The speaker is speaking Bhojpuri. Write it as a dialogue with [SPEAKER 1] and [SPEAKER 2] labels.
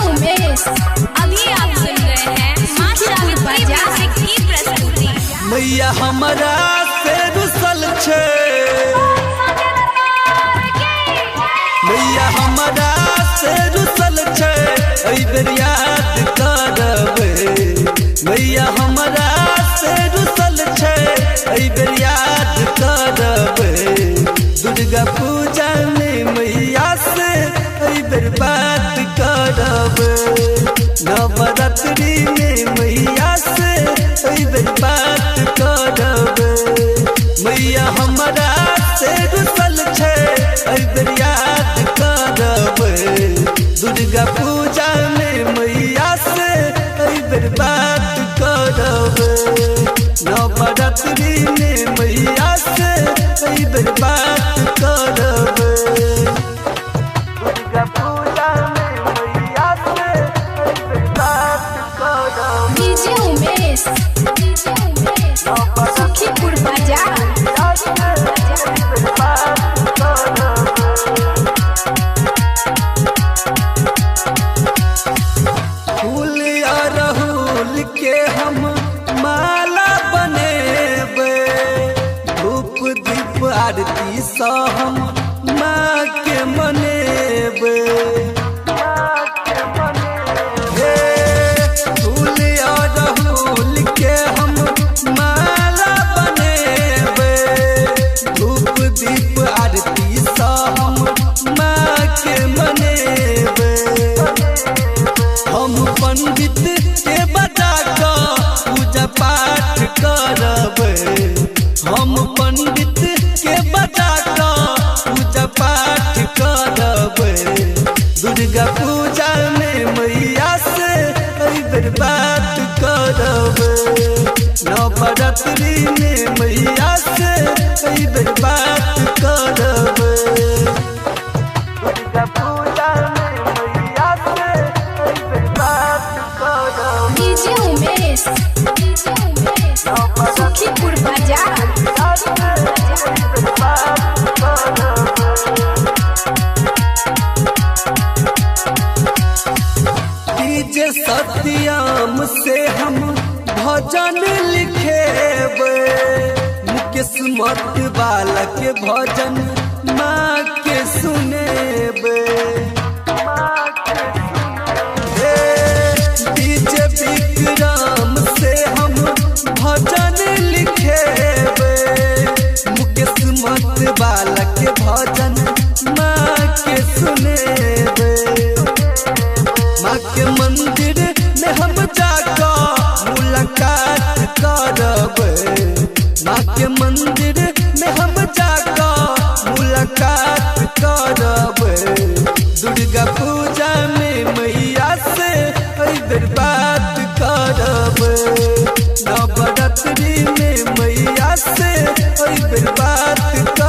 [SPEAKER 1] उमेश अभी आप सुन रहे हैं मां सावित्री म्यूजिक की प्रस्तुति।
[SPEAKER 2] मैया हमरा से रुसल छे, मैया हमरा से रुसल छे, एहि बेर याद करबे। मैया हमरा से रुसल छे, एहि बेर याद करबे। दुर्गा पूजा में मैया से एहि बेर बात करबे। नवरात्रि में मैया से एहि बेर बात करबे। मैया हमरा से रुसल छे, एहि बेर याद करबे। दुर्गा पूजा में मैया से एहि बेर बात करबे। नवरात्रि में मैया से एहि बेर बात करबे। दुर्गा पूजा में मैया से एहि बेर बात करबे।
[SPEAKER 1] डीजे उमेश सुखीपुर बाजार।
[SPEAKER 2] फूल अरहुल के हम माला बनेबे। धूप दीप आरती सँ हम माँ के मनेबे। हे फूल अरहुल के हम माला बनेबे। धूप दीप आरती सँ हम माँ के मनेबे। हम पंडित के बजा कऽ पूजा पाठ करबे। हम पंडित के बजा कऽ पूजा पाठ करबे। दुर्गा पूजा में मैया से एहि बेर बात करबे। नवरात्रि में मैया से एहि बेर बात करबे। दुर्गा पूजा में मैया से एहि बेर बात करबे।
[SPEAKER 1] डीजे उमेश सुखीपुर बाजार।
[SPEAKER 2] डीजे सत्यम से हम भजन लिखेबे। मुकेश मत वाला के भजन माँ के सुनेबे। डीजे विक्रम से हम भजन लिखेबे। मुकेश मत वाला के भजन माँ के सुनेबे। माँ के मंदिर में हम जाकर मुलाकात करबे। माँ के मंदिर में हम जाकर मुलाकात करबे। दुर्गा पूजा में मैया से एहि बेर बात करबे। नवरात्रि में मैया से एहि बेर बात करबे।